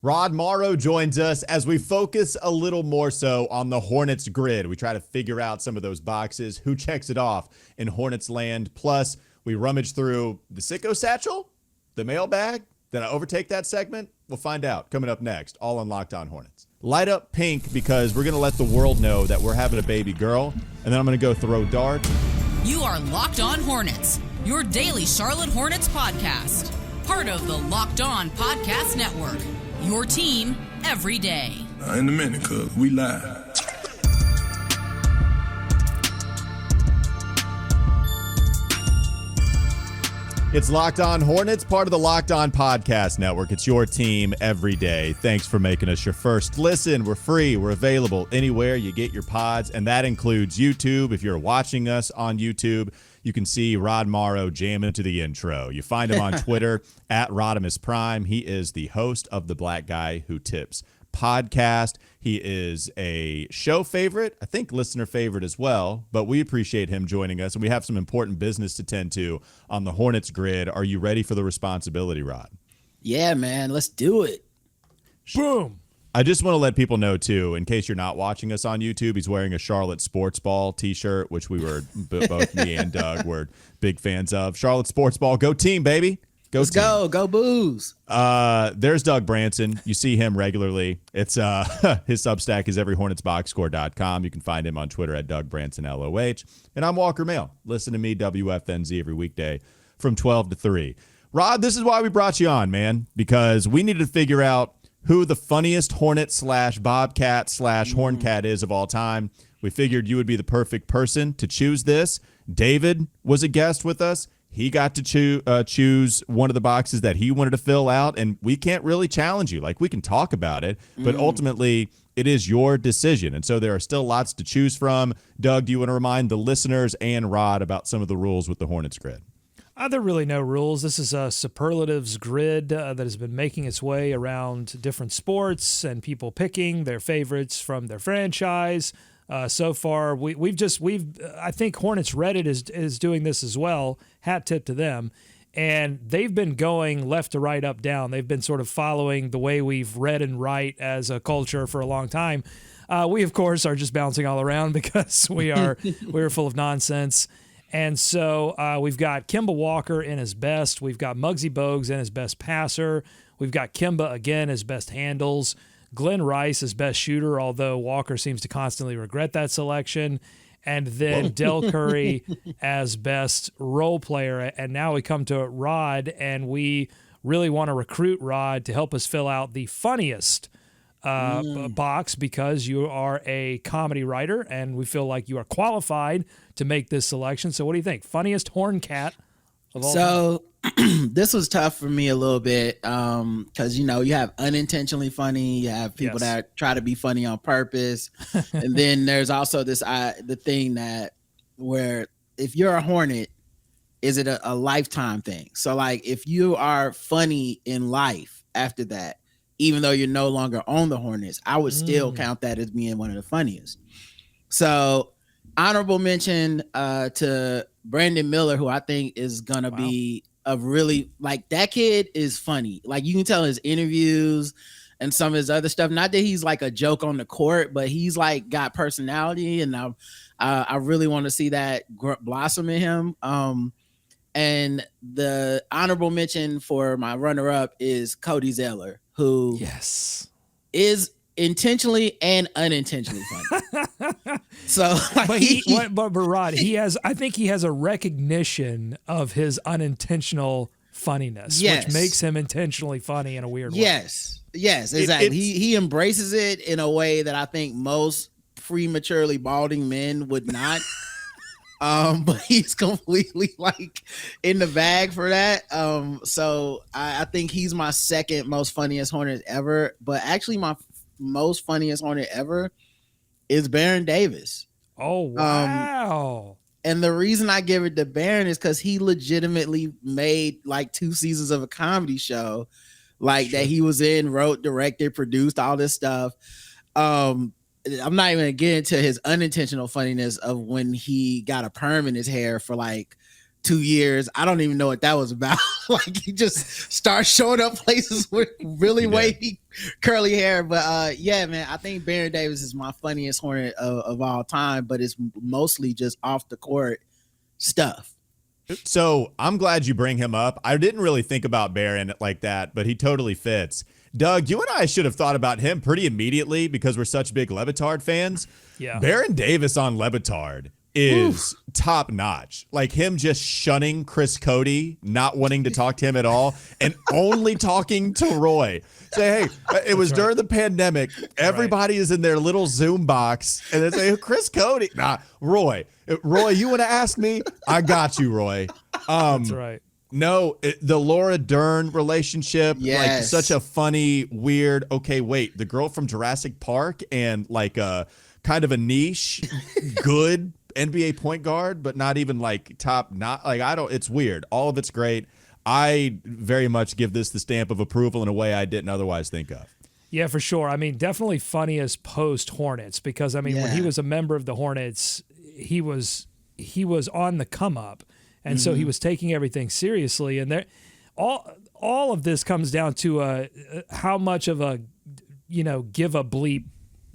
Rod Morrow joins us as we focus a little more so on the Hornets grid. We try to figure out some of those boxes, who checks it off in Hornets land. Plus, we rummage through the sicko satchel, the mailbag. Did I overtake that segment? We'll find out coming up next, all on Lockdown Hornets. Light up pink because we're going to let the world know that we're having a baby girl, and then I'm going to go throw darts. You are Locked On Hornets, your daily Charlotte Hornets podcast. Part of the Locked On Podcast Network. Your team every day. In a minute, cuz we live. It's Locked On Hornets, part of the Locked On Podcast Network. It's your team every day. Thanks for making us your first listen. We're free. We're available anywhere you get your pods, and that includes YouTube. If you're watching us on YouTube, you can see Rod Morrow jamming to the intro. You find him on Twitter at Rodimus Prime. He is the host of the Black Guy Who Tips podcast. He is a show favorite, I think listener favorite as well, but we appreciate him joining us, and we have some important business to tend to on the Hornets grid. Are you ready for the responsibility, Rod? Yeah, man, let's do it. Boom. I just want to let people know, too, in case you're not watching us on YouTube, he's wearing a Charlotte Sports Ball t-shirt, which we were, both me and Doug were big fans of. Charlotte Sports Ball, go team, baby. Let's go Booze. There's Doug Branson. You see him regularly. It's his Substack is everyhornetsboxscore.com. You can find him on Twitter at Doug Branson LOH. And I'm Walker Mehl. Listen to me, WFNZ, every weekday from 12 to 3. Rod, this is why we brought you on, man, because we needed to figure out who the funniest Hornet / Bobcat / Horncat is of all time. We figured you would be the perfect person to choose this. David was a guest with us. He got to choose one of the boxes that he wanted to fill out, and we can't really challenge you. Like, we can talk about it, but ultimately it is your decision. And so there are still lots to choose from. Doug, do you want to remind the listeners and Rod about some of the rules with the Hornets grid? There are really no rules. This is a superlatives grid that has been making its way around different sports and people picking their favorites from their franchise. So far, I think Hornets Reddit is doing this as well. Hat tip to them. And they've been going left to right, up, down. They've been sort of following the way we've read and write as a culture for a long time. We, of course, are just bouncing all around because we're full of nonsense. And so we've got Kemba Walker in his best. We've got Muggsy Bogues in his best passer. We've got Kemba again as best handles. Glenn Rice as best shooter, although Walker seems to constantly regret that selection. And then Del Curry as best role player. And now we come to Rod, and we really want to recruit Rod to help us fill out the funniest box, because you are a comedy writer, and we feel like you are qualified to make this selection. So what do you think? Funniest Horncat of all time? This was tough for me a little bit because, you have unintentionally funny. You have people that try to be funny on purpose. And then there's also the thing that where if you're a Hornet, is it a lifetime thing? So, like, if you are funny in life after that, even though you're no longer on the Hornets, I would still count that as being one of the funniest. So, honorable mention to Brandon Miller, who I think is going to be a really, like, that kid is funny. Like, you can tell his interviews and some of his other stuff. Not that he's like a joke on the court, but he's like got personality, and I really want to see that blossom in him. And the honorable mention for my runner-up is Cody Zeller, who is intentionally and unintentionally funny. So, but Rod, I think he has a recognition of his unintentional funniness, which makes him intentionally funny in a weird way. Yes, exactly. He embraces it in a way that I think most prematurely balding men would not. But he's completely like in the bag for that. So I think he's my second most funniest Hornet ever. But actually, my most funniest Hornet ever is Baron Davis. Oh, wow. And the reason I give it to Baron is because he legitimately made like 2 seasons of a comedy show, like that he was in, wrote, directed, produced, all this stuff. I'm not even gonna get into his unintentional funniness of when he got a perm in his hair for like 2 years. I don't even know what that was about. Like he just starts showing up places with really wavy curly hair. But yeah, man, I think Baron Davis is my funniest Hornet of all time, but it's mostly just off the court stuff. So I'm glad you bring him up. I didn't really think about Baron like that, but he totally fits. Doug, you and I should have thought about him pretty immediately because we're such big Le Batard fans. Yeah. Baron Davis on Le Batard is top notch. Like him just shunning Chris Cody, not wanting to talk to him at all, and only talking to Roy. Say, hey, it was during the pandemic. Everybody is in their little Zoom box, and they say, Chris Cody. Nah, Roy, you want to ask me? I got you, Roy. That's right. No, the Laura Dern relationship, like such a funny, weird, okay, wait, the girl from Jurassic Park and like a kind of a niche, good NBA point guard, but not even like top, not like, it's weird. All of it's great. I very much give this the stamp of approval in a way I didn't otherwise think of. Yeah, for sure. I mean, definitely funniest post Hornets because I mean, when he was a member of the Hornets, he was on the come up. And so he was taking everything seriously. And there, all of this comes down to how much of a, give a bleep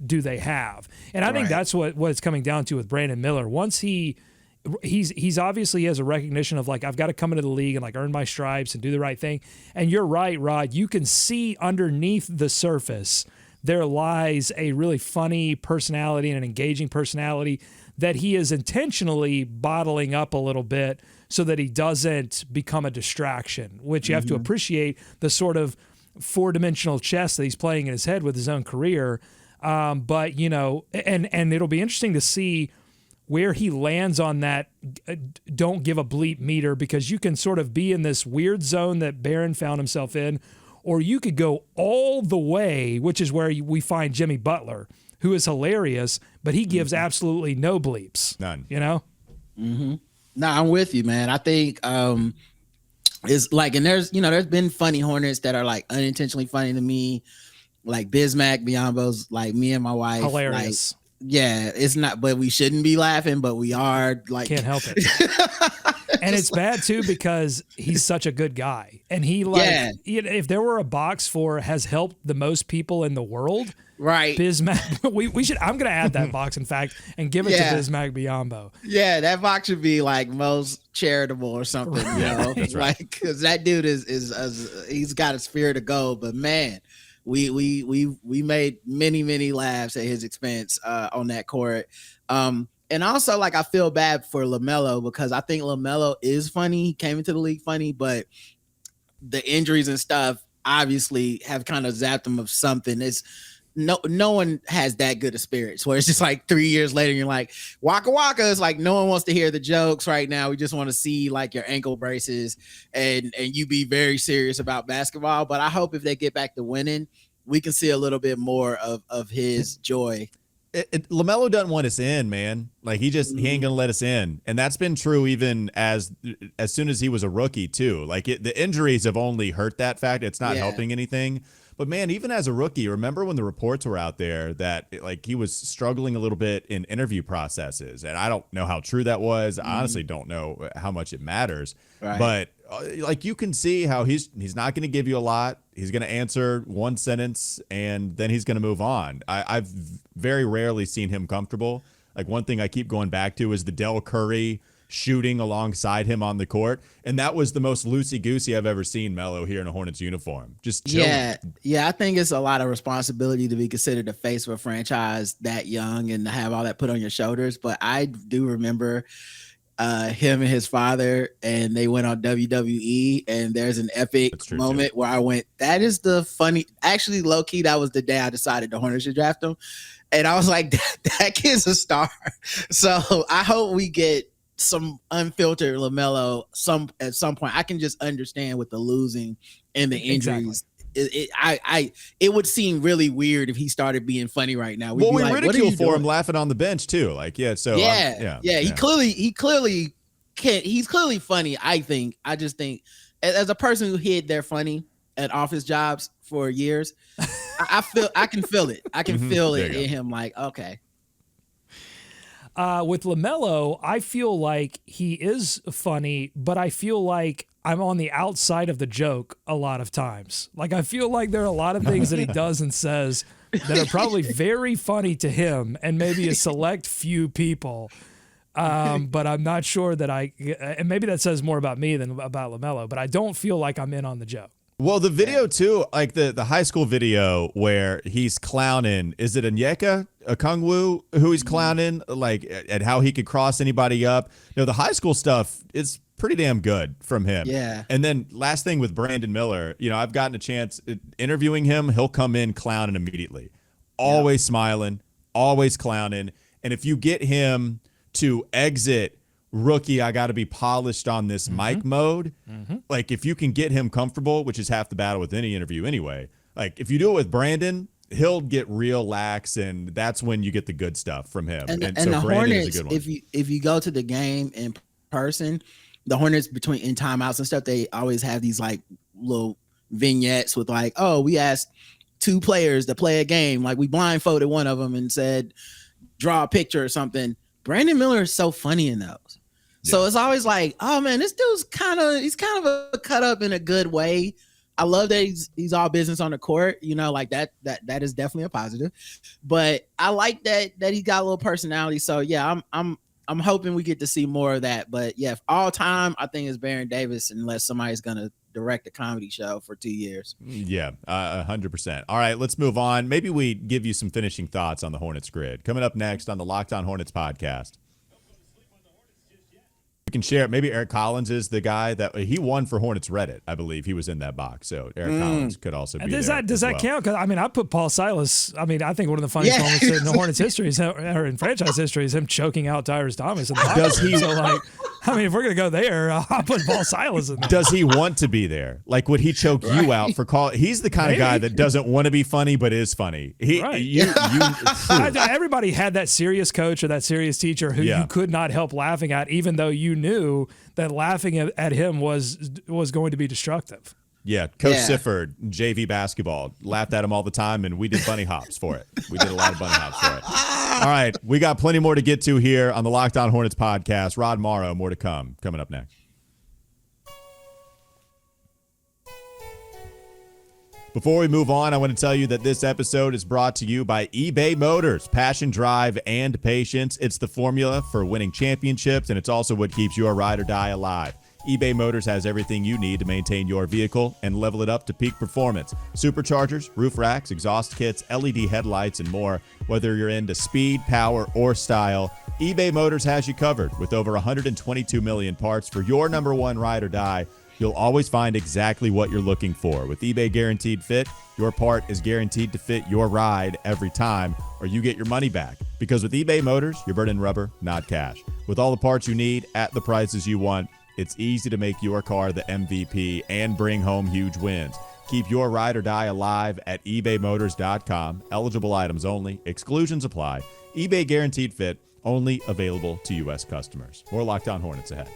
do they have? And I think that's what it's coming down to with Brandon Miller. Once he's obviously has a recognition of like, I've got to come into the league and like earn my stripes and do the right thing. And you're right, Rod, you can see underneath the surface, there lies a really funny personality and an engaging personality that he is intentionally bottling up a little bit so that he doesn't become a distraction, which you have to appreciate the sort of four-dimensional chess that he's playing in his head with his own career. But, and it'll be interesting to see where he lands on that don't give a bleep meter, because you can sort of be in this weird zone that Barron found himself in, or you could go all the way, which is where we find Jimmy Butler, who is hilarious, but he gives absolutely no bleeps. None. No, I'm with you, man. I think it's like, and there's been funny Hornets that are like unintentionally funny to me, like Bismack, Biyombo's like me and my wife. Hilarious. Like, yeah, it's not, but we shouldn't be laughing, but we are. Like, can't help it. And it's bad too because he's such a good guy, and he if there were a box for has helped the most people in the world, right? Bismack, we should. I'm gonna add that box, in fact, and give it to Bismack Biyombo. Yeah, that box should be like most charitable or something. Right. That's right. Like, because that dude is he's got a spirit of gold, but man. We made many laughs at his expense on that court. And also, like, I feel bad for LaMelo because I think LaMelo is funny. He came into the league funny, but the injuries and stuff obviously have kind of zapped him of something. It's no one has that good of spirits where it's just like 3 years later you're like waka waka. It's like no one wants to hear the jokes right now. We just want to see like your ankle braces and you be very serious about basketball. But I hope if they get back to winning, we can see a little bit more of his joy. LaMelo doesn't want us in, man. Like he ain't gonna let us in, and that's been true even as soon as he was a rookie too. Like the injuries have only hurt that fact. It's not helping anything. But man, even as a rookie, remember when the reports were out there that like he was struggling a little bit in interview processes, and I don't know how true that was. I honestly don't know how much it matters. Right. But like you can see how he's not going to give you a lot. He's going to answer one sentence and then he's going to move on. I've very rarely seen him comfortable. Like one thing I keep going back to is the Del Curry shooting alongside him on the court, and that was the most loosey-goosey I've ever seen Melo here in a Hornets uniform. Just chilling. Yeah. I think it's a lot of responsibility to be considered the face of a franchise that young and to have all that put on your shoulders. But I do remember him and his father, and they went on WWE, and there's an epic moment where I went, that is the funny. Actually, low key, that was the day I decided the Hornets should draft him, and I was like, that kid's a star. So I hope we get some unfiltered LaMelo at some point. I can just understand with the losing and the injuries. Exactly. It would seem really weird if he started being funny right now. We ridicule for him laughing on the bench too. Like, He clearly can't. He's clearly funny. I think. I just think, as a person who hid their funny at office jobs for years, I can feel it. I can feel it in him. Like, okay. With LaMelo, I feel like he is funny, but I feel like I'm on the outside of the joke a lot of times. Like, I feel like there are a lot of things that he does and says that are probably very funny to him and maybe a select few people. But I'm not sure that and maybe that says more about me than about LaMelo, but I don't feel like I'm in on the joke. Well, the video too, like the high school video where he's clowning, is it Onyeka Okongwu who he's clowning, like at how he could cross anybody up? The high school stuff is pretty damn good from him. Yeah. And then last thing with Brandon Miller, I've gotten a chance interviewing him. He'll come in clowning immediately, always smiling, always clowning. And if you get him to exit rookie, I got to be polished on this mic mode. Like, if you can get him comfortable, which is half the battle with any interview anyway, like if you do it with Brandon, he'll get real lax, and that's when you get the good stuff from him. And so the Brandon Hornets, is a good one. if you go to the game in person, the Hornets in timeouts and stuff, they always have these like little vignettes with like, oh, we asked 2 players to play a game, like we blindfolded one of them and said, draw a picture or something. Brandon Miller is so funny in those. So it's always like, oh man, this dude's kind of a cut up in a good way. I love that he's all business on the court, like that is definitely a positive. But I like that he got a little personality. So yeah, I'm hoping we get to see more of that. But yeah, all time I think it's Baron Davis, unless somebody's gonna direct a comedy show for 2 years. Yeah, 100%. All right, let's move on. Maybe we give you some finishing thoughts on the Hornets grid. Coming up next on the Lockdown Hornets podcast. We can share. Maybe Eric Collins is the guy that he won for Hornets Reddit. I believe he was in that box. So Eric Collins could also be does there. Does that count? Because I put Paul Silas. I think one of the funniest moments in the Hornets history or in franchise history is him choking out Tyrese Thomas. In the Does he? So if we're gonna go there, I'll put Paul Silas in there. Does he want to be there? Like, would he choke you out for call? He's the kind of guy that doesn't want to be funny but is funny. Everybody had that serious coach or that serious teacher who you could not help laughing at, even though you knew that laughing at him was going to be destructive. Yeah, Coach Sifford, JV basketball, laughed at him all the time, and we did bunny hops for it. We did a lot of bunny hops for it. All right, we got plenty more to get to here on the Lockdown Hornets podcast. Rod Morrow, more to come. Coming up next. Before we move on, I want to tell you that this episode is brought to you by eBay Motors. Passion, drive, and patience. It's the formula for winning championships, and it's also what keeps your ride or die alive. eBay Motors has everything you need to maintain your vehicle and level it up to peak performance. Superchargers, roof racks, exhaust kits, LED headlights, and more. Whether you're into speed, power, or style, eBay Motors has you covered. With over 122 million parts for your number one ride or die, you'll always find exactly what you're looking for. With eBay Guaranteed Fit, your part is guaranteed to fit your ride every time, or you get your money back. Because with eBay Motors, you're burning rubber, not cash. With all the parts you need at the prices you want, it's easy to make your car the MVP and bring home huge wins. Keep your ride or die alive at ebaymotors.com. Eligible items only. Exclusions apply. eBay Guaranteed Fit, only available to U.S. customers. More Lockdown Hornets ahead.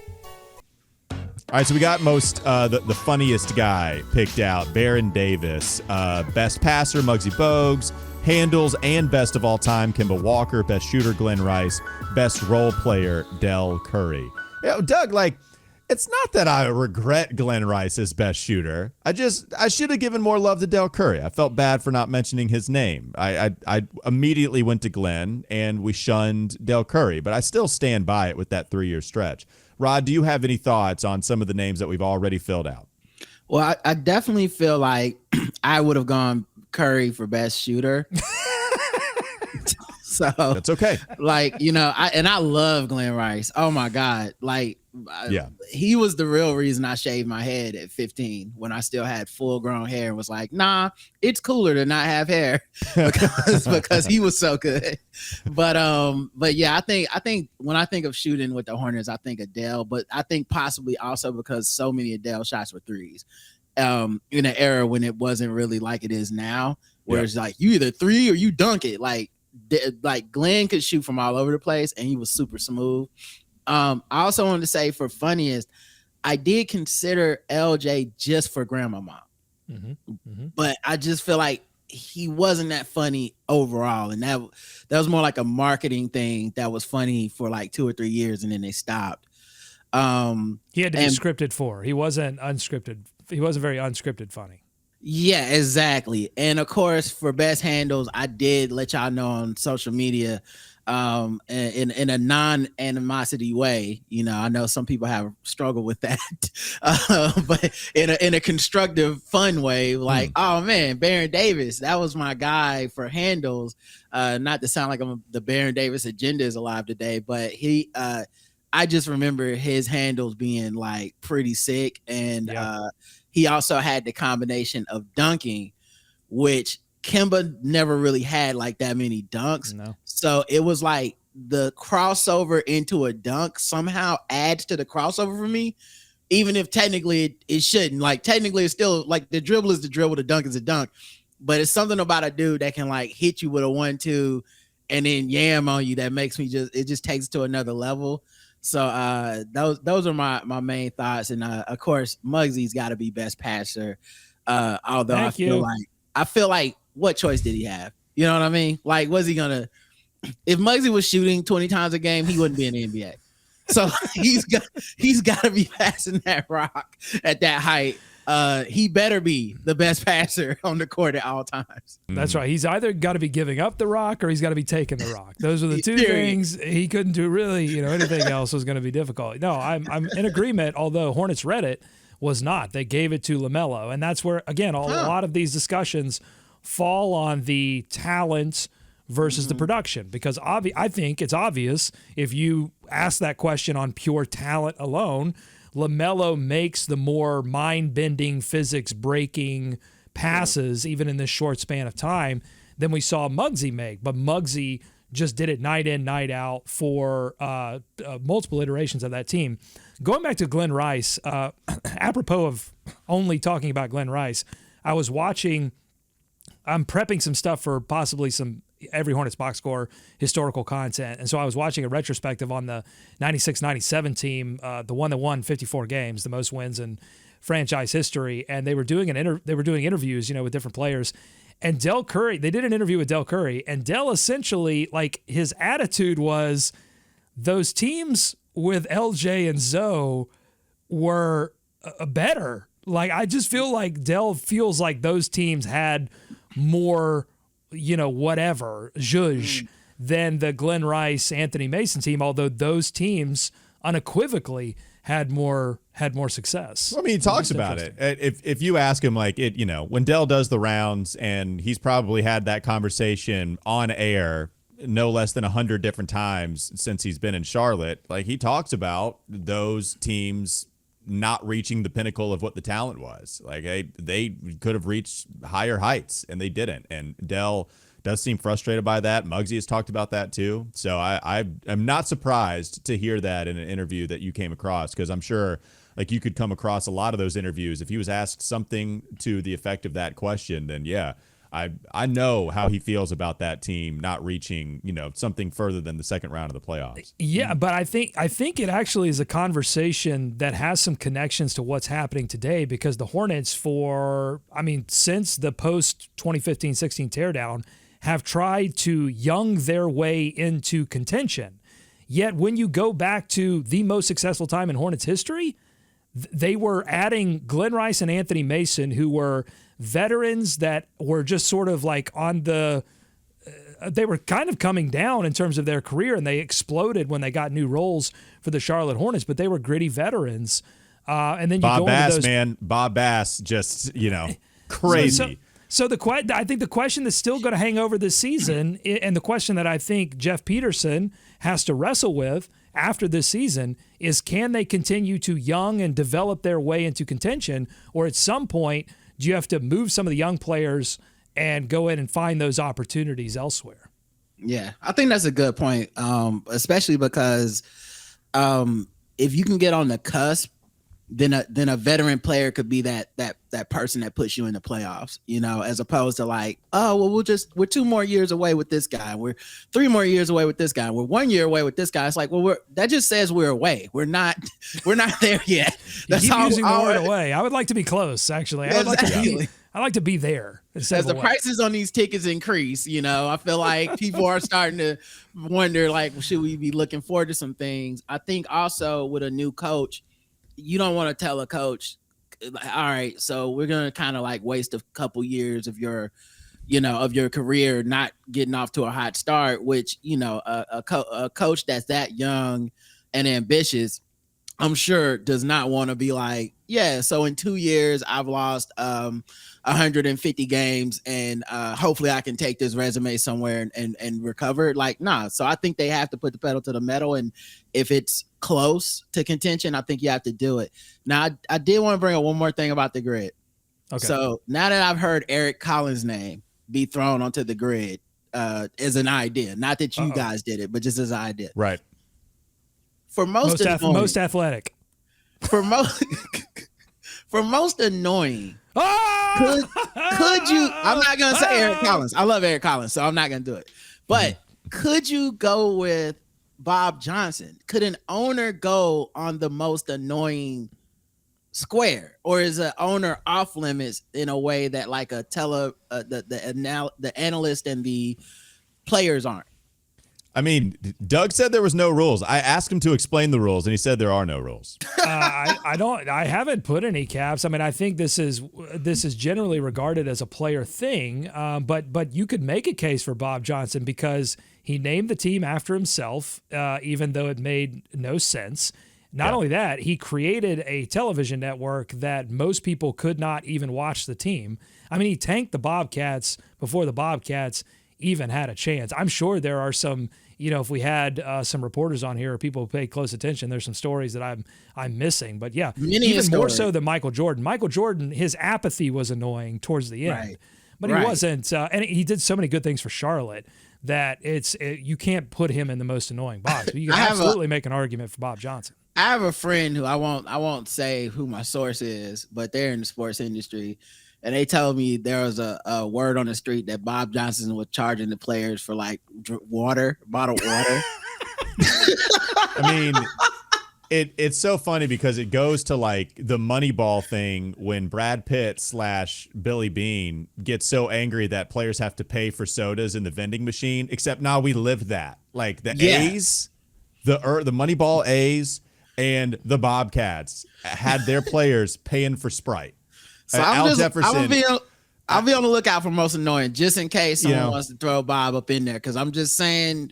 All right, so we got the funniest guy picked out, Baron Davis. Best passer, Muggsy Bogues. Handles and best of all time, Kemba Walker. Best shooter, Glenn Rice. Best role player, Del Curry. Doug, it's not that I regret Glenn Rice as best shooter. I should have given more love to Del Curry. I felt bad for not mentioning his name. I immediately went to Glenn, and we shunned Del Curry, but I still stand by it with that 3-year stretch. Rod, do you have any thoughts on some of the names that we've already filled out? Well, I definitely feel like I would have gone Curry for best shooter. So that's okay. I love Glenn Rice. Oh my God. He was the real reason I shaved my head at 15 when I still had full grown hair and was like, nah, it's cooler to not have hair because he was so good. But yeah, I think when I think of shooting with the Hornets, I think Adele, but I think possibly also because so many Adele shots were threes. In an era when it wasn't really like it is now, where it's like you either three or you dunk it. Like Glenn could shoot from all over the place and he was super smooth. I also wanted to say for funniest, I did consider LJ just for grandmama. But I just feel like he wasn't that funny overall, and that was more like a marketing thing that was funny for like 2 or 3 years, and then they stopped. He had to be scripted for. He wasn't unscripted. He wasn't very unscripted funny. Yeah, exactly. And of course, for best handles, I did let y'all know on social media, in a non-animosity way. You know, I know some people have struggled with that, but in a constructive, fun way. Like, oh man, Baron Davis, that was my guy for handles. Not to sound like the Baron Davis agenda is alive today, but I just remember his handles being like pretty sick, and he also had the combination of dunking, which Kemba never really had like that many dunks. No. So it was like the crossover into a dunk somehow adds to the crossover for me, even if technically it shouldn't. Like technically it's still like the dribble is the dribble, the dunk is a dunk, but it's something about a dude that can like hit you with a 1-2 and then yam on you that makes me it just takes it to another level. So those are my main thoughts, and of course Muggsy's got to be best passer. Although I feel like what choice did he have? You know what I mean? Like, was he gonna? If Muggsy was shooting 20 times a game, he wouldn't be in the NBA. So he's got to be passing that rock at that height. He better be the best passer on the court at all times. That's right. He's either got to be giving up the rock or he's got to be taking the rock. Those are the two things. He couldn't do really, anything else was going to be difficult. No, I'm in agreement, although Hornets Reddit was not. They gave it to LaMelo. And that's where, again, a lot of these discussions fall on the talent versus the production, because I think it's obvious if you ask that question on pure talent alone, LaMelo makes the more mind-bending, physics-breaking passes, even in this short span of time, than we saw Muggsy make. But Muggsy just did it night in, night out for multiple iterations of that team. Going back to Glenn Rice, apropos of only talking about Glenn Rice, I'm prepping some stuff for possibly some Every Hornets box score historical content. And so I was watching a retrospective on the 96-97 team, the one that won 54 games, the most wins in franchise history. And they were doing interviews, with different players. And Del Curry, they did an interview with Del Curry, and Del essentially, like, his attitude was those teams with LJ and Zoe were better. Like, I just feel like Del feels like those teams had more whatever, zhuzh, than the Glenn Rice, Anthony Mason team, although those teams unequivocally had more success. Well, I mean, he talks about it. If you ask him, like, when Dell does the rounds, and he's probably had that conversation on air no less than 100 different times since he's been in Charlotte, like, he talks about those teams not reaching the pinnacle of what the talent was. Like, they could have reached higher heights and they didn't. And Dell does seem frustrated by that. Muggsy has talked about that too. So I am not surprised to hear that in an interview that you came across, because I'm sure like you could come across a lot of those interviews. If he was asked something to the effect of that question, then yeah, I know how he feels about that team not reaching, something further than the second round of the playoffs. Yeah, but I think it actually is a conversation that has some connections to what's happening today, because the Hornets since the post 2015-16 teardown have tried to young their way into contention. Yet when you go back to the most successful time in Hornets history, they were adding Glenn Rice and Anthony Mason, who were veterans that were just sort of like they were kind of coming down in terms of their career, and they exploded when they got new roles for the Charlotte Hornets, but they were gritty veterans. And then you Bob go Bass, into those, man, Bob Bass, just, crazy. So I think the question that's still going to hang over this season, and the question that I think Jeff Peterson has to wrestle with after this season, is can they continue to young and develop their way into contention, or at some point do you have to move some of the young players and go in and find those opportunities elsewhere? Yeah, I think that's a good point, especially because if you can get on the cusp, then a veteran player could be that person that puts you in the playoffs, as opposed to like, oh, well, we're 2 more years away with this guy. We're 3 more years away with this guy. We're 1 year away with this guy. It's like, well, that just says we're away. We're not there yet. That's using the word away. I would like to be close, actually. I like to be there. As the prices on these tickets increase, I feel like people are starting to wonder, like, should we be looking forward to some things? I think also with a new coach, you don't want to tell a coach, all right, so we're going to kind of like waste a couple years of your career not getting off to a hot start, which, a coach that's that young and ambitious, I'm sure does not want to be like, yeah, so in 2 years I've lost 150 games and hopefully I can take this resume somewhere and recover. Like, nah. So I think they have to put the pedal to the metal, and if it's close to contention, I think you have to do it. Now, I did want to bring up one more thing about the grid. Okay. So now that I've heard Eric Collins' name be thrown onto the grid as an idea, not that you guys did it, but just as an idea. Right. For most athletic. For most annoying. Could you? I'm not gonna say Eric Collins. I love Eric Collins, so I'm not gonna do it. But could you go with Bob Johnson? Could an owner go on the most annoying square, or is an owner off limits in a way that like the analyst and the players aren't? I mean, Doug said there was no rules. I asked him to explain the rules, and he said there are no rules. I haven't put any caps. I mean, I think this is generally regarded as a player thing. But you could make a case for Bob Johnson because he named the team after himself, even though it made no sense. Not only that, he created a television network that most people could not even watch the team. I mean, he tanked the Bobcats before the Bobcats even had a chance. I'm sure there are some, if we had some reporters on here or people who pay close attention, there's some stories that I'm missing. But yeah, even more so than Michael Jordan. Michael Jordan, his apathy was annoying towards the end, right. But he wasn't, and he did so many good things for Charlotte that you can't put him in the most annoying box. But you can absolutely make an argument for Bob Johnson. I have a friend who I won't say who my source is, but they're in the sports industry. And they told me there was a word on the street that Bob Johnson was charging the players for like bottled water. I mean, it's so funny because it goes to like the Moneyball thing when Brad Pitt / Billy Bean gets so angry that players have to pay for sodas in the vending machine. Except now we live that. Like the A's, the Moneyball A's and the Bobcats had their players paying for Sprite. So I'll be on the lookout for most annoying, just in case someone wants to throw Bob up in there. Because I'm just saying,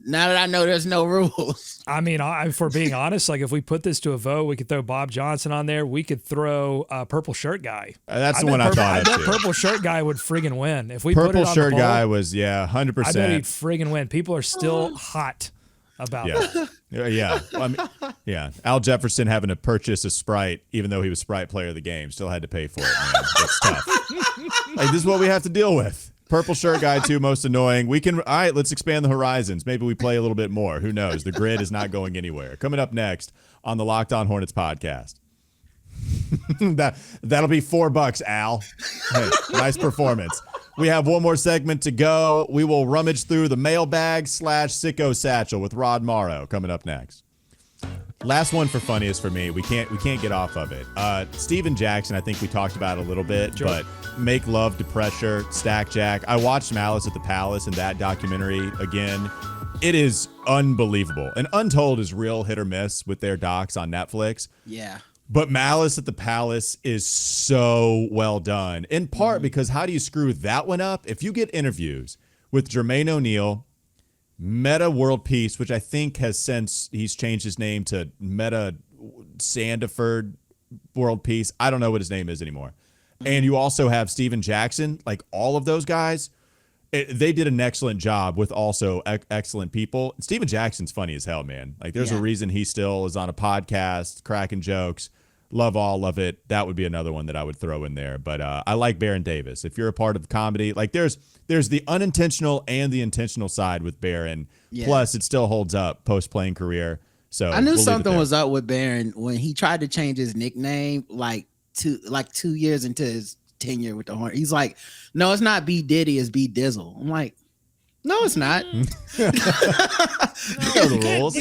now that I know there's no rules. I mean, for being honest, like if we put this to a vote, we could throw Bob Johnson on there. We could throw Purple Shirt Guy. That's the one I thought of too. Purple Shirt Guy would friggin' win if we Purple put it on Shirt the poll, Guy was 100%. I bet he'd friggin' win. People are still hot about that. Yeah. I mean, Al Jefferson having to purchase a Sprite, even though he was Sprite player of the game, still had to pay for it, man. That's tough. Like, this is what we have to deal with. Purple Shirt Guy, too, most annoying. All right, let's expand the horizons. Maybe we play a little bit more. Who knows? The grid is not going anywhere. Coming up next on the Lockdown Hornets podcast. That'll be $4, Al. Hey, nice performance. We have one more segment to go. We will rummage through the Mailbag / Sicko Satchel with Rod Morrow coming up next. Last one for funniest for me. We can't get off of it. Steven Jackson, I think we talked about a little bit, but Make Love to Pressure, Stack Jack. I watched Malice at the Palace and that documentary again. It is unbelievable. And Untold is real hit or miss with their docs on Netflix. Yeah. But Malice at the Palace is so well done, in part because how do you screw that one up? If you get interviews with Jermaine O'Neal, Meta World Peace, which I think he's changed his name to Meta Sandiford World Peace. I don't know what his name is anymore. And you also have Steven Jackson, like all of those guys. They did an excellent job with also excellent people. Steven Jackson's funny as hell, man. Like there's a reason he still is on a podcast, cracking jokes. Love all of it. That would be another one that I would throw in there. But I like Baron Davis. If you're a part of comedy, like there's the unintentional and the intentional side with Baron. Yeah. Plus, it still holds up post-playing career. So I knew something was up with Baron when he tried to change his nickname like 2 years into his tenure with the Hornets. He's like, no, it's not B Diddy, it's B Dizzle. I'm like, no, it's not. You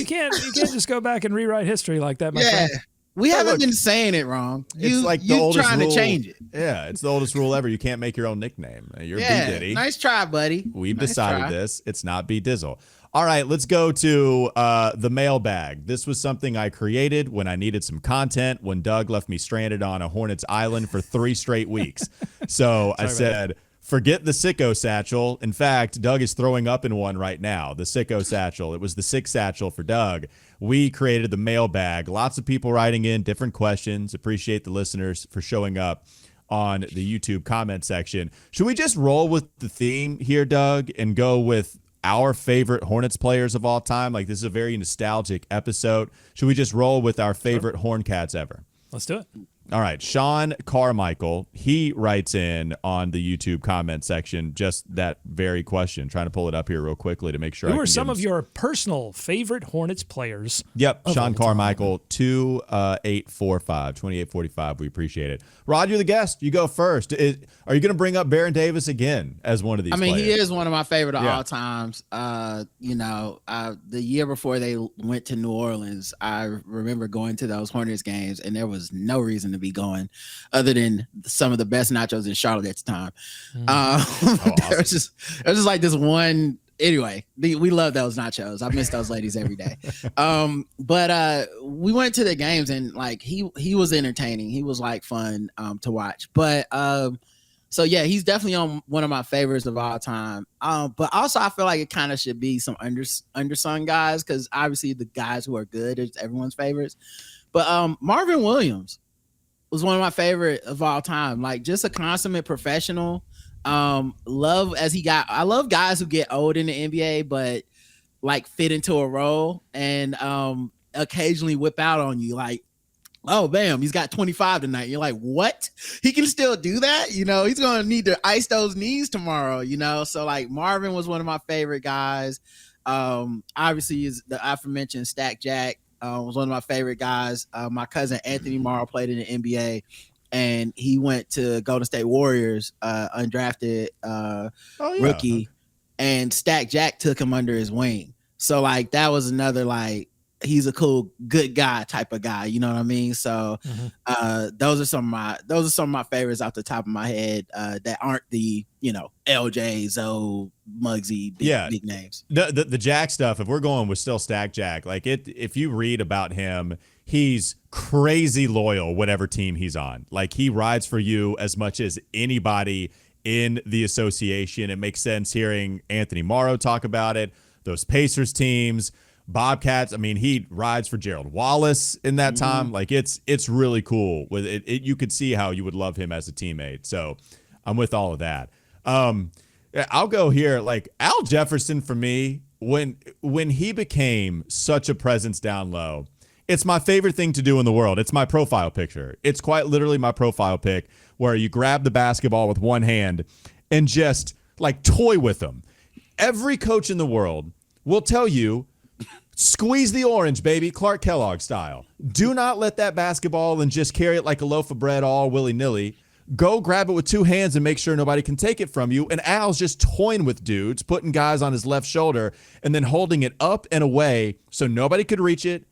can't just go back and rewrite history like that, my friend. We haven't been saying it wrong. It's like the oldest trying rule. to change it. Yeah, it's the oldest rule ever. You can't make your own nickname. You're B Diddy. Nice try, buddy. We've decided this. It's not B Dizzle. All right, let's go to the mailbag. This was something I created when I needed some content when Doug left me stranded on a Hornets island for 3 straight weeks. So I said, forget the sicko satchel. In fact, Doug is throwing up in one right now, the sicko satchel. It was the sick satchel for Doug. We created the mailbag. Lots of people writing in different questions. Appreciate the listeners for showing up on the YouTube comment section. Should we just roll with the theme here, Doug, and go with our favorite Hornets players of all time? Like, this is a very nostalgic episode. Should we just roll with our favorite Horncats ever? Let's do it. All right, Sean Carmichael, he writes in on the YouTube comment section just that very question. Trying to pull it up here real quickly to make sure. Who are some of your personal favorite Hornets players? Yep, Sean Carmichael, 2845. We appreciate it. Rod, you're the guest. You go first. Are you going to bring up Baron Davis again as one of these players? He is one of my favorite of all times. The year before they went to New Orleans, I remember going to those Hornets games, and there was no reason to be going other than some of the best nachos in Charlotte at the time. Awesome. It was just like this one. Anyway, we love those nachos. I miss those ladies every day. But we went to the games, and like he was entertaining. He was like fun to watch. But so yeah, he's definitely on one of my favorites of all time. But also I feel like it kind of should be some undersung guys, because obviously the guys who are good is everyone's favorites. But Marvin Williams was one of my favorite of all time. Like, just a consummate professional. I love guys who get old in the NBA, but like fit into a role and occasionally whip out on you. Like, oh, bam, he's got 25 tonight. You're like, what? He can still do that? He's going to need to ice those knees tomorrow, So, like, Marvin was one of my favorite guys. Obviously, is the aforementioned Stack Jack was one of my favorite guys. My cousin Anthony Morrow played in the NBA, and he went to Golden State Warriors, undrafted rookie, and Stack Jack took him under his wing. So, like, that was another, like, he's a cool, good guy type of guy. You know what I mean? So those are some of my favorites off the top of my head that aren't the, LJ, Zoe, Muggsy, big names. The Jack stuff, if we're going with still Stack Jack, like if you read about him, he's crazy loyal whatever team he's on. Like, he rides for you as much as anybody in the association. It makes sense hearing Anthony Morrow talk about it. Those Pacers teams, Bobcats. I mean, he rides for Gerald Wallace in that time. Like, it's really cool. With it, you could see how you would love him as a teammate. So I'm with all of that. I'll go here. Like, Al Jefferson for me, when he became such a presence down low, it's my favorite thing to do in the world. It's my profile picture. It's quite literally my profile pic, where you grab the basketball with one hand and just like toy with them. Every coach in the world will tell you, squeeze the orange, baby, Clark Kellogg style. Do not let that basketball and just carry it like a loaf of bread all willy-nilly. Go grab it with 2 hands and make sure nobody can take it from you. And Al's just toying with dudes, putting guys on his left shoulder and then holding it up and away so nobody could reach it.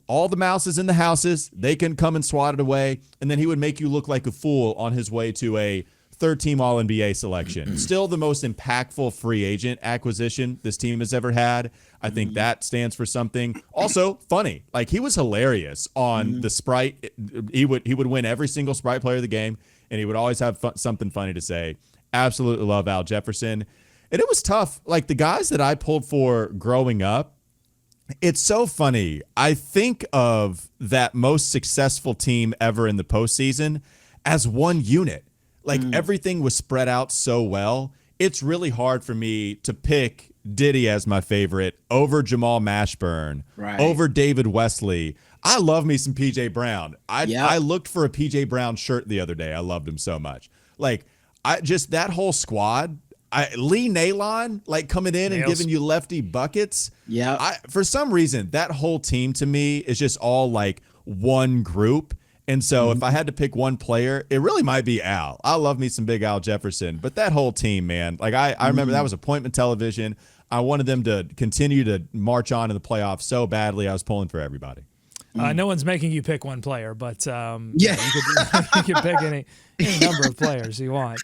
All the mouses in the houses, they can come and swat it away. And then he would make you look like a fool on his way to a third-team All-NBA selection. Still the most impactful free agent acquisition this team has ever had. I think that stands for something. Also, funny. Like, he was hilarious on the Sprite. He would win every single Sprite player of the game, and he would always have something funny to say. Absolutely love Al Jefferson. And it was tough. Like, the guys that I pulled for growing up, it's so funny. I think of that most successful team ever in the postseason as one unit. Like, everything was spread out so well. It's really hard for me to pick Diddy as my favorite over Jamal Mashburn, over David Wesley. I love me some PJ Brown. I looked for a PJ Brown shirt the other day. I loved him so much. Like, that whole squad. Lee Nalon, like, coming in and giving you lefty buckets. Yeah. For some reason, that whole team to me is just all like one group. And so if I had to pick one player, it really might be Al. I love me some big Al Jefferson, but that whole team, man, like I remember that was appointment television. I wanted them to continue to march on in the playoffs so badly. I was pulling for everybody. No one's making you pick one player, but Yeah. you could pick any number of players you want.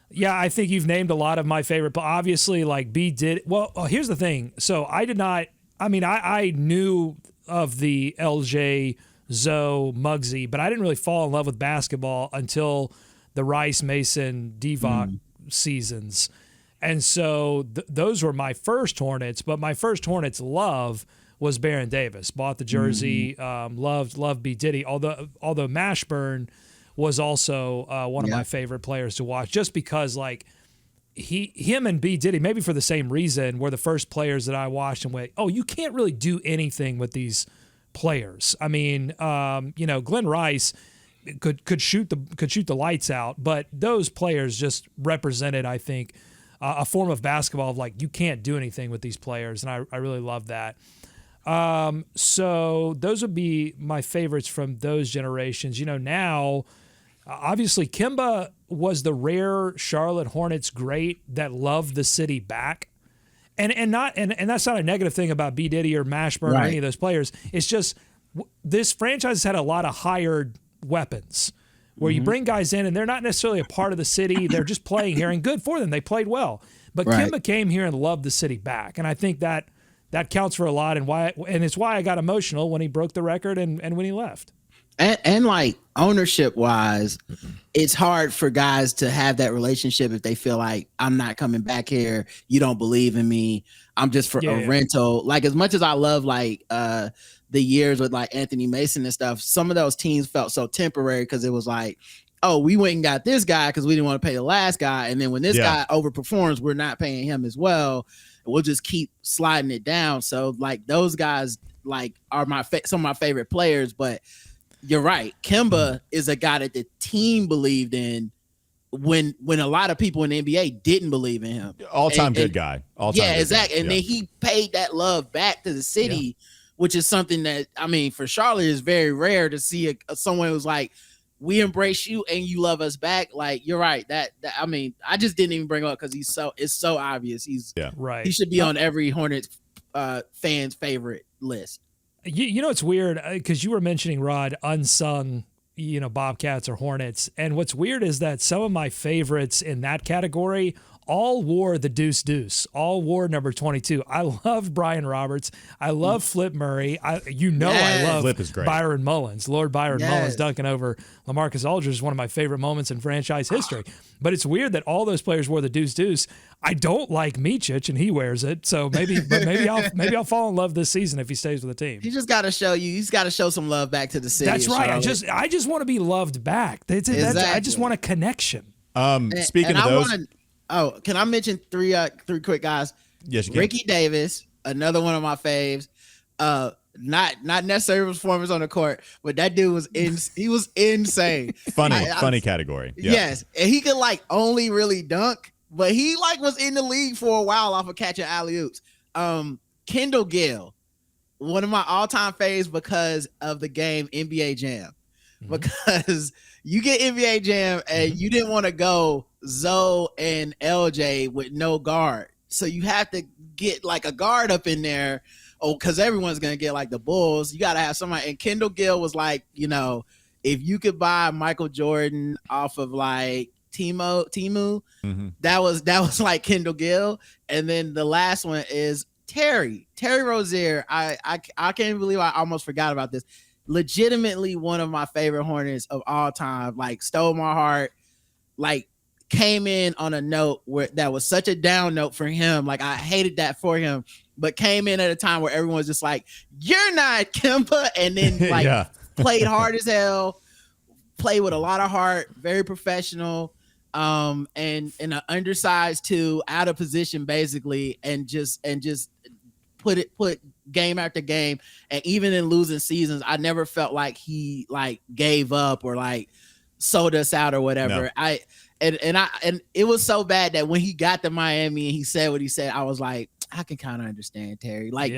Yeah, I think you've named a lot of my favorite. But obviously, like B did. Well, here's the thing. So I did not. I mean, I knew of the LJ, Zoe, Muggsy, but I didn't really fall in love with basketball until the Rice, Mason, Divock seasons. And so those were my first Hornets. But my first Hornets love was Baron Davis. Bought the jersey, loved B Diddy. Although Mashburn was also one of my favorite players to watch, just because like him and B Diddy, maybe for the same reason, were the first players that I watched and went, oh, you can't really do anything with these players. I mean, Glenn Rice could shoot the lights out, but those players just represented, I think, a form of basketball of like, you can't do anything with these players, and I really love that. So those would be my favorites from those generations. now, obviously Kemba was the rare Charlotte Hornets great that loved the city back. And that's not a negative thing about B Diddy or Mashburn or any of those players. It's just this franchise has had a lot of hired weapons where you bring guys in and they're not necessarily a part of the city. They're just playing here, and good for them. They played well. But Kemba came here and loved the city back. And I think that counts for a lot, and it's why I got emotional when he broke the record and when he left. And like ownership wise, it's hard for guys to have that relationship if they feel like, I'm not coming back here. You don't believe in me. I'm just for a rental. Like, as much as I love like the years with like Anthony Mason and stuff, some of those teams felt so temporary because it was like, oh, we went and got this guy because we didn't want to pay the last guy. And then when this guy overperforms, we're not paying him as well. We'll just keep sliding it down. So like those guys like are some of my favorite players, but you're right. Kemba is a guy that the team believed in when a lot of people in the NBA didn't believe in him. All-time good guy. Exactly. And then he paid that love back to the city, which is something that, I mean, for Charlotte is very rare to see someone who's like, we embrace you and you love us back. Like, you're right. That I mean, I just didn't even bring it up because it's so obvious. He should be on every Hornets fan's favorite list. It's weird because you were mentioning, Rod, unsung, Bobcats or Hornets. And what's weird is that some of my favorites in that category all wore the deuce, all wore number 22. I love Brian Roberts. I love Flip Murray. I love Flip is great. Byron Mullins. Lord Byron Mullins dunking over LaMarcus Aldridge is one of my favorite moments in franchise history. But it's weird that all those players wore the deuce. I don't like Micic, and he wears it. So maybe I'll fall in love this season if he stays with the team. He just got to show you. He's got to show some love back to the city. That's right. I just want to be loved back. I just want a connection. Speaking of those. Can I mention three quick guys? Yes, you can. Ricky Davis, another one of my faves. Not necessarily performance on the court, but that dude was insane. Funny category. Yeah. Yes, and he could like only really dunk, but he like was in the league for a while off of catching alley-oops. Kendall Gill, one of my all-time faves because of the game NBA Jam. Because you get NBA Jam and you didn't want to go Zoe and LJ with no guard. So you have to get like a guard up in there. Because everyone's going to get like the Bulls. You got to have somebody. And Kendall Gill was like, if you could buy Michael Jordan off of like Timu, that was like Kendall Gill. And then the last one is Terry Rozier. I can't believe I almost forgot about this. Legitimately one of my favorite Hornets of all time, like stole my heart, like came in on a note where that was such a down note for him. Like I hated that for him, but came in at a time where everyone was just like, you're not Kemba. And then like played hard as hell, played with a lot of heart, very professional. And an undersized too, out of position basically. And just put game after game, and even in losing seasons, I never felt like he like gave up or like sold us out or whatever. No. And it was so bad that when he got to Miami and he said what he said, I was like, I can kind of understand Terry. Like,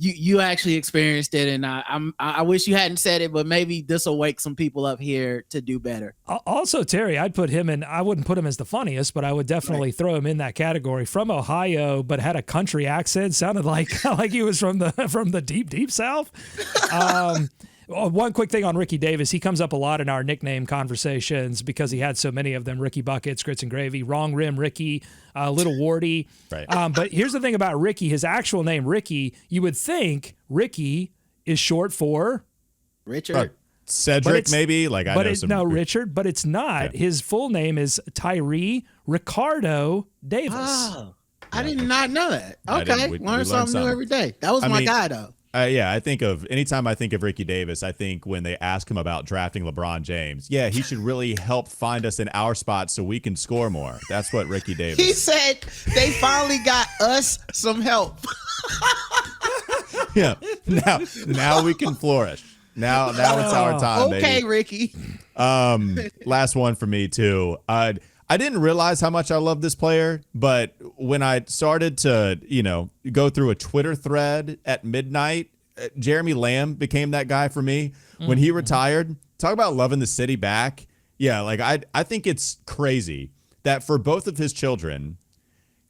you actually experienced it, and I wish you hadn't said it, but maybe this will wake some people up here to do better. Also, Terry, I'd put him in. I wouldn't put him as the funniest, but I would definitely throw him in that category. From Ohio, but had a country accent, sounded like like he was from the deep South. One quick thing on Ricky Davis. He comes up a lot in our nickname conversations because he had so many of them. Ricky Buckets, Grits and Gravy, Wrong Rim Ricky, Little Wardy. Right. But here's the thing about Ricky. His actual name, Ricky, you would think Ricky is short for Richard. Cedric, maybe? Richard, but it's not. Yeah. His full name is Tyree Ricardo Davis. Oh, I did not know that. Okay, learn something new every day. That was my guy, though. Yeah, anytime I think of Ricky Davis, I think when they ask him about drafting LeBron James, he should really help find us in our spot so we can score more. That's what Ricky Davis. He said they finally got us some help. Yeah, now we can flourish. Now it's our time. Okay, baby. Ricky. Last one for me too. I didn't realize how much I love this player, but when I started to, go through a Twitter thread at midnight, Jeremy Lamb became that guy for me. When he retired, talk about loving the city back. Yeah, I think it's crazy that for both of his children,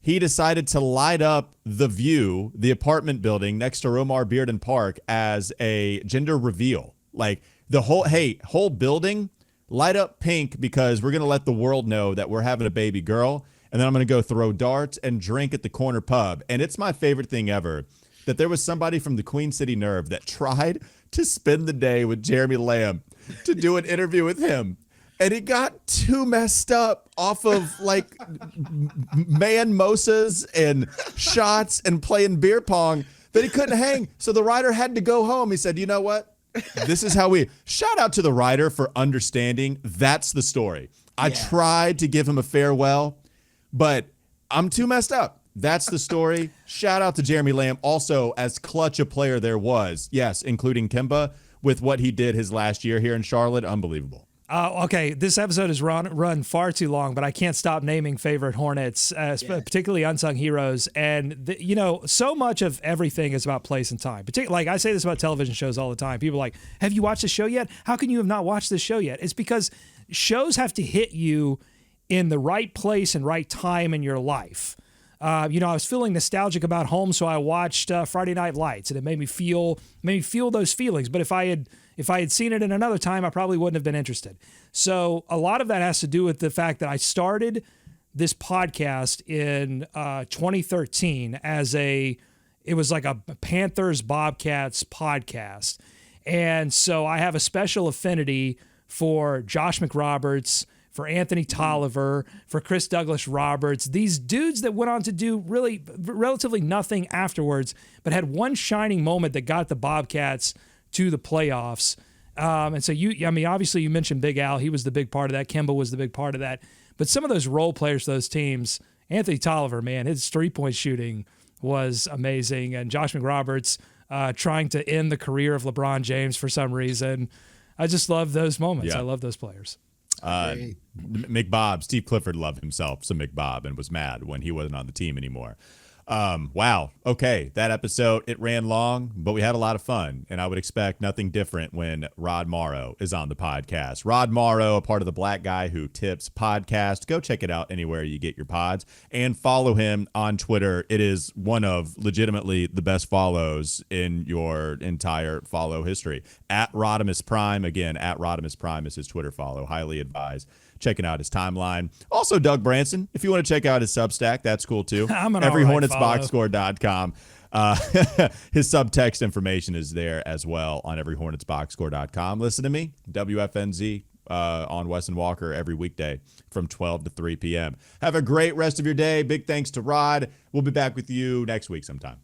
he decided to light up the View, the apartment building next to Romar Bearden Park, as a gender reveal. Like the whole building, light up pink because we're going to let the world know that we're having a baby girl. And then I'm going to go throw darts and drink at the corner pub. And it's my favorite thing ever that there was somebody from the Queen City Nerve that tried to spend the day with Jeremy Lamb to do an interview with him. And he got too messed up off of mimosas and shots and playing beer pong that he couldn't hang. So the writer had to go home. He said, you know what? This is how shout out to the writer for understanding. That's the story. I tried to give him a farewell, but I'm too messed up. That's the story. Shout out to Jeremy Lamb. Also, as clutch a player there was. Yes, including Kemba with what he did his last year here in Charlotte. Unbelievable. Okay, this episode has run far too long, but I can't stop naming favorite Hornets, particularly unsung heroes. And, so much of everything is about place and time. Like I say this about television shows all the time. People are like, have you watched the show yet? How can you have not watched this show yet? It's because shows have to hit you in the right place and right time in your life. I was feeling nostalgic about home, so I watched Friday Night Lights, and it made me feel those feelings. But if I had seen it in another time, I probably wouldn't have been interested. So a lot of that has to do with the fact that I started this podcast in 2013 it was like a Panthers Bobcats podcast. And so I have a special affinity for Josh McRoberts, for Anthony Tolliver, for Chris Douglas Roberts, these dudes that went on to do really relatively nothing afterwards, but had one shining moment that got the Bobcats to the playoffs. And so obviously you mentioned Big Al. He was the big part of that. Kemba was the big part of that. But some of those role players, those teams, Anthony Tolliver, man, his 3-point shooting was amazing. And Josh McRoberts trying to end the career of LeBron James for some reason. I just love those moments. I love those players. McBob, Steve Clifford loved himself some McBob and was mad when he wasn't on the team anymore. Wow. Okay. That episode, it ran long, but we had a lot of fun, and I would expect nothing different when Rod Morrow is on the podcast. Rod Morrow, a part of the Black Guy Who Tips podcast. Go check it out anywhere you get your pods and follow him on Twitter. It is one of legitimately the best follows in your entire follow history. At Rodimus Prime. Again, at Rodimus Prime is his Twitter follow. Highly advised checking out his timeline. Also, Doug Branson, if you want to check out his Substack, that's cool too. EveryHornetsBoxScore.com. His subtext information is there as well on EveryHornetsBoxScore.com. Listen to me, WFNZ on Wes and Walker every weekday from 12 to 3 p.m. Have a great rest of your day. Big thanks to Rod. We'll be back with you next week sometime.